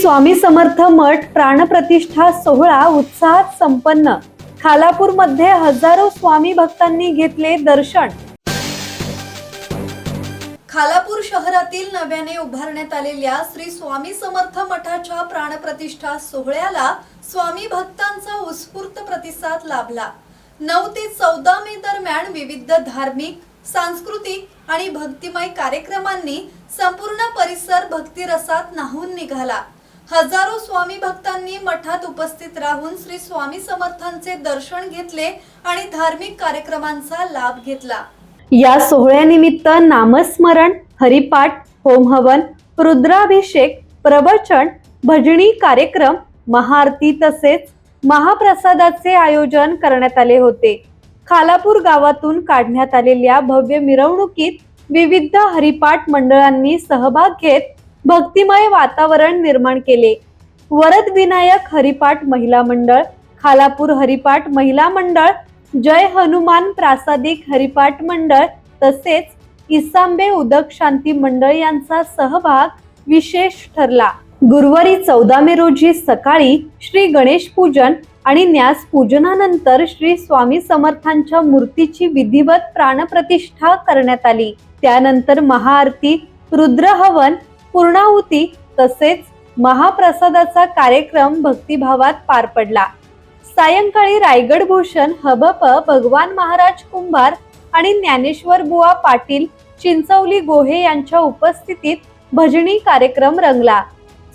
स्वामी समर्थ मठ प्राणप्रतिष्ठा सोहळा उत्साहात संपन्न। खालापूरमध्ये हजारो स्वामी भक्तांनी घेतले दर्शन। खालापूर शहरातील नव्याने उभारण्यात आलेल्या श्री स्वामी समर्थ मठाच्या प्राणप्रतिष्ठा सोहळ्याला स्वामी भक्तांचा उत्स्फूर्त प्रतिसाद लाभला। 9 ते 14 मे दरम्यान विविध धार्मिक, सांस्कृतिक आणि भक्तिमय कार्यक्रमांनी संपूर्ण परिसर भक्तिरसात न्हाऊन निघाला। हजारो स्वामी भक्तांनी मठात उपस्थित राहून श्री स्वामी समर्थांचे दर्शन घेतले आणि धार्मिक कार्यक्रमांचा लाभ घेतला। या सोहळ्यानिमित्त नामस्मरण, हरिपाठ, होमहवन, रुद्राभिषेक, प्रवचन, भजनी कार्यक्रम, महाआरती तसेच महाप्रसादाचे आयोजन करण्यात आले होते। खालापूर गावातून काढण्यात आलेल्या भव्य मिरवणुकीत विविध हरिपाठ मंडळांनी सहभाग घेत भक्तिमय वातावरण निर्माण केले। वरद विनायक हरिपाठ महिला मंडळ, खालापूर हरिपाठ महिला मंडळ, जय हनुमान प्रासादिक हरिपाठ मंडळ तसेच इसांबे उदक शांती मंडळ यांचा सहभाग विशेष ठरला। गुरुवारी 14 मे रोजी सकाळी श्री गणेश पूजन आणि न्यास पूजनानंतर श्री स्वामी समर्थांच्या मूर्तीची विधिवत प्राणप्रतिष्ठा करण्यात आली। त्यानंतर महाआरती, रुद्रहवन, पूर्णाहुती तसेच महाप्रसादाचा कार्यक्रम भक्तिभावात पार पडला। सायंकाळी रायगड भूषण हबप भगवान महाराज कुंभार आणि ज्ञानेश्वर बुवा पाटील चिंचवली गोहे यांच्या उपस्थितीत भजनी कार्यक्रम रंगला।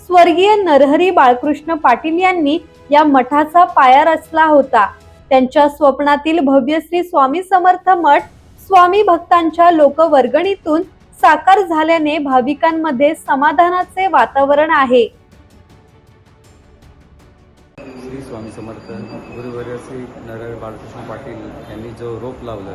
स्वर्गीय नरहरी बाळकृष्ण पाटील यांनी या मठाचा पाया रचला होता। त्यांच्या स्वप्नातील भव्य श्री स्वामी समर्थ मठ स्वामी भक्तांच्या लोकवर्गणीतून साकार झाल्याने भाविकांमध्ये समाधानाचे वातावरण आहे। श्री स्वामी समर्थ गुरुवर्य श्री नरहरी बाळकृष्ण पाटील यांनी जो रोप लावलं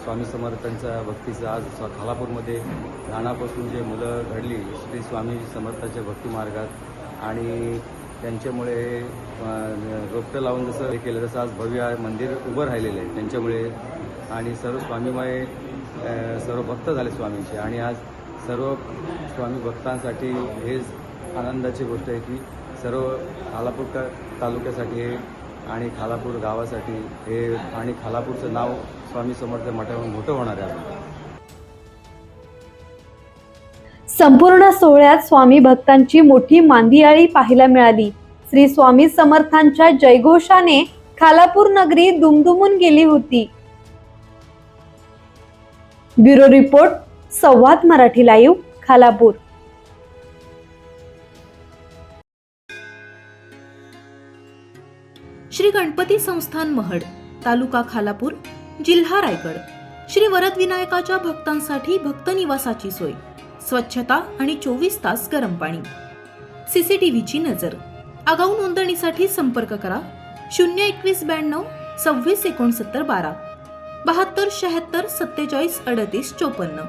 स्वामी समर्थांच्या भक्तीचं, आज खालापूरमध्ये लहानापासून जे मुलं घडली श्री स्वामी समर्थांच्या भक्ती मार्गात आणि त्यांच्यामुळे रोपटं लावून जसं हे केलं तसं आज भव्य मंदिर उभं राहिलेलं आहे त्यांच्यामुळे। आणि सर्व स्वामीमय सर्व भक्त झाले स्वामींचे आणि आज सर्व स्वामी भक्तांसाठी हेच आनंदाची गोष्ट आहे की सर्व खालापूर तालुक्यासाठी हे आणि खालापूर गावासाठी हे आणि खालापूरचं नाव स्वामी समर्थ मठावरून मोठं होणार आहे। संपूर्ण सोहळ्यात स्वामी भक्तांची मोठी मांदियाळी पाहायला मिळाली। श्री स्वामी समर्थांच्या जयघोषाने खालापूर नगरी दुमदुमून गेली होती। ब्युरो रिपोर्ट, संवाद मराठी लाईव्ह, खालापूर। श्री गणपती संस्थान महड, तालुका खालापूर, जिल्हा रायगड। श्री वरद विनायकाच्या भक्तांसाठी भक्त निवासाची सोय, स्वच्छता आणि 24 तास गरम पाणी, सीसीटीव्हीची नजर। आगाऊ नोंदणीसाठी संपर्क करा 02192 26 69 12 72 76 47 38 54।